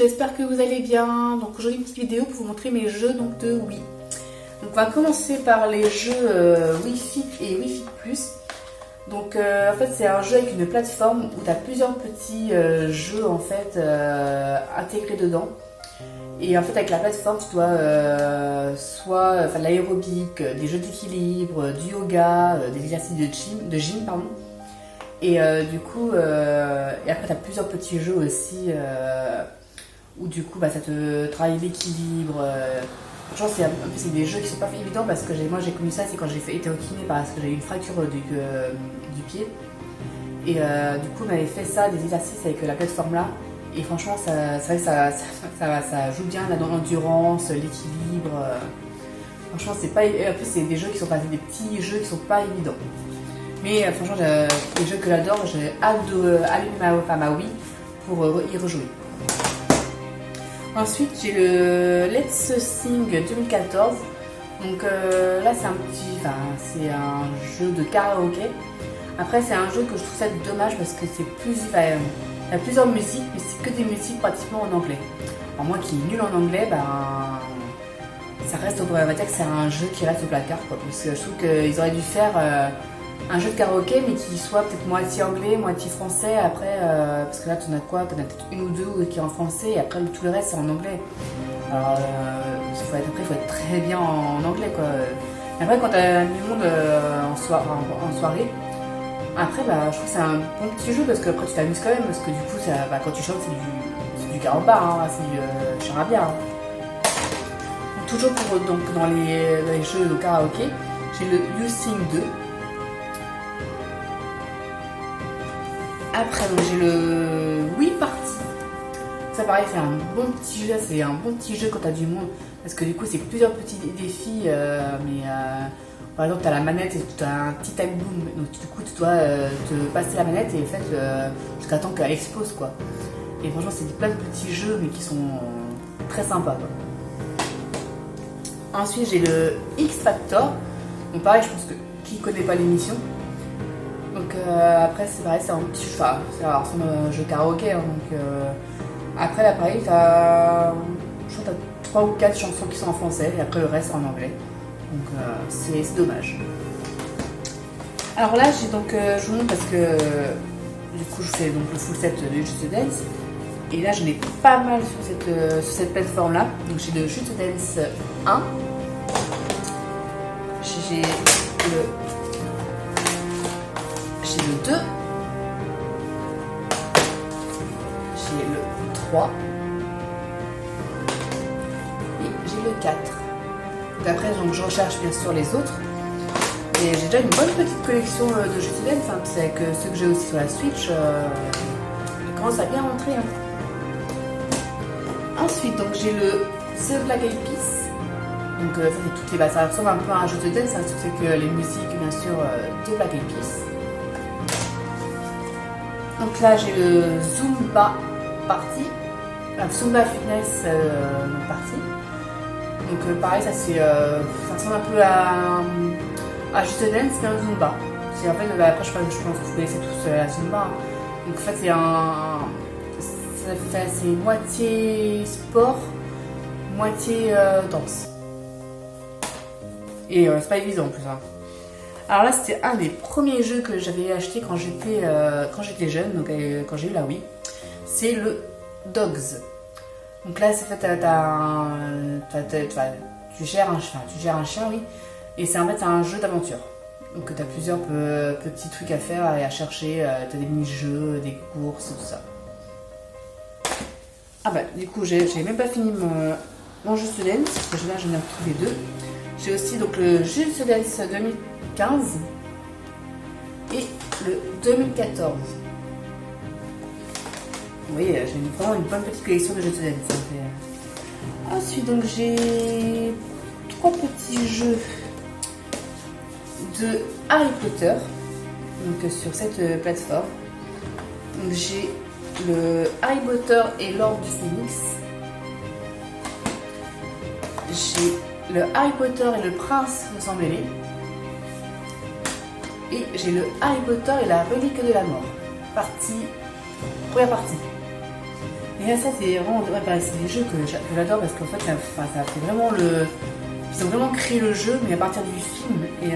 j'espère que vous allez bien. Donc aujourd'hui une petite vidéo pour vous montrer mes jeux donc, de Wii. Donc on va commencer par les jeux Wii Fit et Wii Fit Plus. Donc en fait c'est un jeu avec une plateforme où tu as plusieurs petits jeux en fait intégrés dedans. Et en fait avec la plateforme tu dois soit de l'aérobic, des jeux d'équilibre, du yoga, des exercices de gym pardon. Et du coup, et après tu as plusieurs petits jeux aussi où du coup ça te travaille l'équilibre. Franchement, c'est des jeux qui sont pas évidents parce que moi j'ai connu ça, c'est quand j'ai été au kiné parce que j'ai eu une fracture du pied. Et du coup, on m'avait fait ça, des exercices avec la plateforme là. Et franchement, c'est vrai que ça joue bien là dans l'endurance, l'équilibre. Franchement, c'est pas. Et en plus, c'est des jeux qui sont pas des petits jeux qui sont pas évidents. Mais franchement, les jeux que j'adore, j'ai hâte d'allumer ma Wii pour y rejouer. Ensuite, j'ai le Let's Sing 2014. Donc là, c'est un jeu de karaoké. Après, c'est un jeu que je trouve ça dommage parce que il y a plusieurs musiques, mais c'est que des musiques pratiquement en anglais. Alors moi qui est nul en anglais, ça reste, on va dire que c'est un jeu qui reste au placard, quoi. Parce que je trouve qu'ils auraient dû faire un jeu de karaoké mais qui soit peut-être moitié anglais, moitié français après parce que là tu en as quoi, tu en as peut-être une ou deux qui est en français et après tout le reste c'est en anglais. Alors après il faut être très bien en anglais quoi. Et après quand tu as du monde en soirée, après je trouve que c'est un bon petit jeu parce que après tu t'amuses quand même parce que du coup quand tu chantes c'est du carambar, hein, c'est du charabia. Hein. Donc, toujours dans les jeux de karaoké, j'ai le You Sing 2. Après, j'ai le Wii Party. Ça, pareil, c'est un bon petit jeu. C'est un bon petit jeu quand t'as du monde. Parce que du coup, c'est plusieurs petits défis. Par exemple, t'as la manette et tu as un petit time boom. Donc, du coup, tu dois te passer la manette et jusqu'à temps qu'elle explose, quoi. Et franchement, c'est plein de petits jeux, mais qui sont très sympas, quoi. Ensuite, j'ai le X Factor. Donc, pareil, je pense que qui connaît pas l'émission. Donc après c'est pareil, c'est un petit jeu, c'est un jeu karaoké, hein, donc après là pareil, je crois que t'as 3 ou 4 chansons qui sont en français et après le reste en anglais, donc c'est dommage. Alors là je vous montre parce que du coup je fais donc le full set de Just Dance et là j'en ai pas mal sur cette plateforme là, donc j'ai le Just Dance 1, j'ai le 2, j'ai le 3 et j'ai le 4. Donc après je recherche bien sûr les autres. Et j'ai déjà une bonne petite collection de jeux de dance, hein, avec ceux que j'ai aussi sur la Switch. Ils commencent à bien rentrer. Hein. Ensuite donc j'ai le The Black Eyed Peas. Donc ça c'est toutes les bases. Ça ressemble un peu à un jeu de dance, hein, c'est que les musiques bien sûr de Black Eyed Peas. Donc là j'ai le Zumba Party, Zumba Fitness Party. Donc pareil, ça ressemble un peu à Just Dance mais un Zumba. En fait, après je pense que vous connaissez tous la Zumba. Donc en fait c'est moitié sport, moitié danse. Et c'est pas évident en plus. Hein. Alors là, c'était un des premiers jeux que j'avais acheté quand j'étais jeune, donc quand j'ai eu la Wii. C'est le Dogs. Donc là, c'est fait, tu gères un chien, oui. Et c'est en fait un jeu d'aventure. Donc tu as plusieurs petits trucs à faire et à chercher. Tu as des mini-jeux, des courses, tout ça. Ah du coup, j'ai même pas fini mon Just Dance, parce que là, j'en ai retrouvé deux. J'ai aussi donc le Just Dance 2015 et le 2014. Oui, j'ai vraiment une bonne petite collection de jeux de dance. Ensuite, donc j'ai 3 petits jeux de Harry Potter donc, sur cette plateforme. Donc j'ai le Harry Potter et l'Ordre du Phénix. J'ai le Harry Potter et le Prince de Sang-Mêlé. Et j'ai le Harry Potter et la Relique de la Mort. Première partie. Et là, ça, c'est vraiment. Ouais, bah, c'est des jeux que j'adore parce qu'en fait, ça fait vraiment le. Ils ont vraiment créé le jeu, mais à partir du film. Et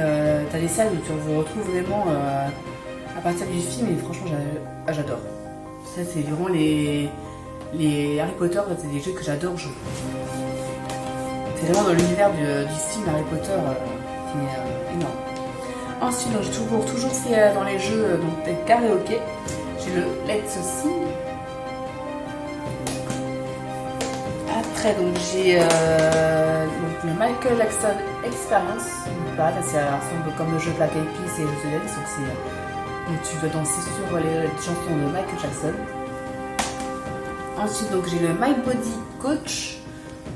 t'as des salles où tu vous retrouves vraiment à partir du film, et franchement, j'adore. Ça, c'est vraiment les Harry Potter, c'est des jeux que j'adore jouer. C'est vraiment dans l'univers du film Harry Potter qui est énorme. Ensuite, donc, j'ai toujours fait dans les jeux des karaoké. J'ai le Let's Sing. Après, donc j'ai le Michael Jackson Experience. Bah, là, ça ressemble comme le jeu Black Eyed Peas et le jeu de Dance. Donc tu dois danser sur les chansons de Michael Jackson. Ensuite, donc j'ai le My Body Coach.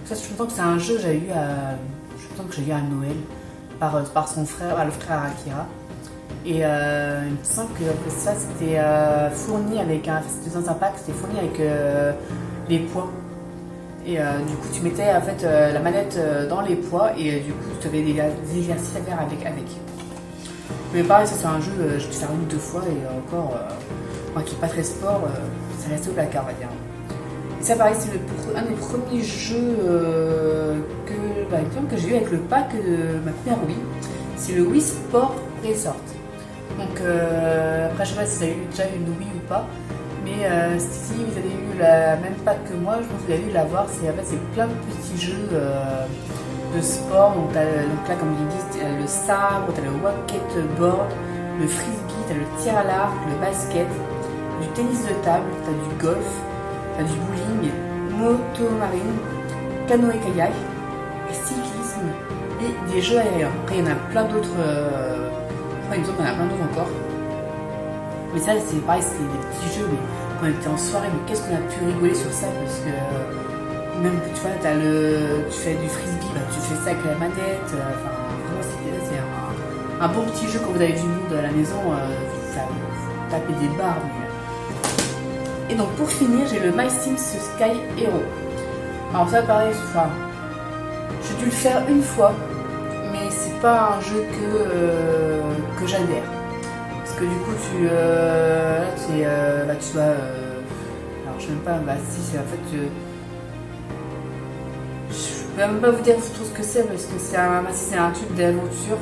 Ça, je pense que c'est un jeu que j'ai eu à Noël par son frère, le frère Akira. Et il me semble que ça c'était fourni avec c'était dans un pack, c'était fourni avec les poids. Et du coup, tu mettais en fait la manette dans les poids et du coup, tu avais des exercices à faire avec. Mais pareil, ça c'est un jeu, je vais faire une ou deux fois et encore, moi qui n'ai pas très sport, ça reste au placard, on va dire. Et ça, pareil, c'est un des premiers jeux que j'ai eu avec le pack de ma première Wii. C'est le Wii Sport Resort. Donc, après, je sais pas si vous avez déjà eu une Wii ou pas. Mais si vous avez eu la même pack que moi, je pense que vous avez dû l'avoir. C'est plein de petits jeux de sport. Donc là, comme je dis, t'as le sabre, t'as le wakeboard, le frisbee, t'as le tir à l'arc, le basket, du tennis de table, t'as du golf, t'as du bowling, moto-marine, canoë-kayak, cyclisme et des jeux aériens. Après, il y en a plein d'autres. Il me semble qu'il y en a plein d'autres encore. Mais ça, c'est pareil, c'est des petits jeux, mais quand on était en soirée, mais qu'est-ce qu'on a pu rigoler sur ça, parce que même, tu vois, tu fais du frisbee, bah, tu fais ça avec la manette, vraiment, c'est un bon petit jeu quand vous avez du monde à la maison, ça taper des barres. Et donc, pour finir, j'ai le My Sims Sky Hero. Alors ça, pareil, j'ai dû le faire une fois, mais c'est pas un jeu que j'adhère. Parce que du coup, tu dois. Alors, je sais même pas. Bah, si, c'est en fait. Je peux même pas vous dire tout ce que c'est parce que c'est un truc d'aventure.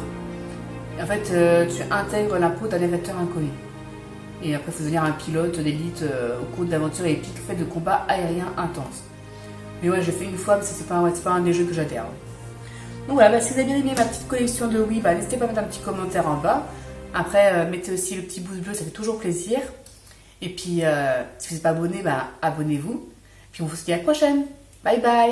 En fait, tu intègres la peau d'un évateur inconnu. Et après, il faut devenir un pilote d'élite au cours d'aventure épique fait de combats aériens intenses. Mais ouais, j'ai fait une fois, mais c'est pas un des jeux que j'adhère. Donc voilà, bah, si vous avez bien aimé ma petite collection de Wii, bah, n'hésitez pas à mettre un petit commentaire en bas. Après, mettez aussi le petit pouce bleu, ça fait toujours plaisir. Et puis, si vous n'êtes pas abonné, bah, abonnez-vous. Puis on se dit à la prochaine. Bye bye.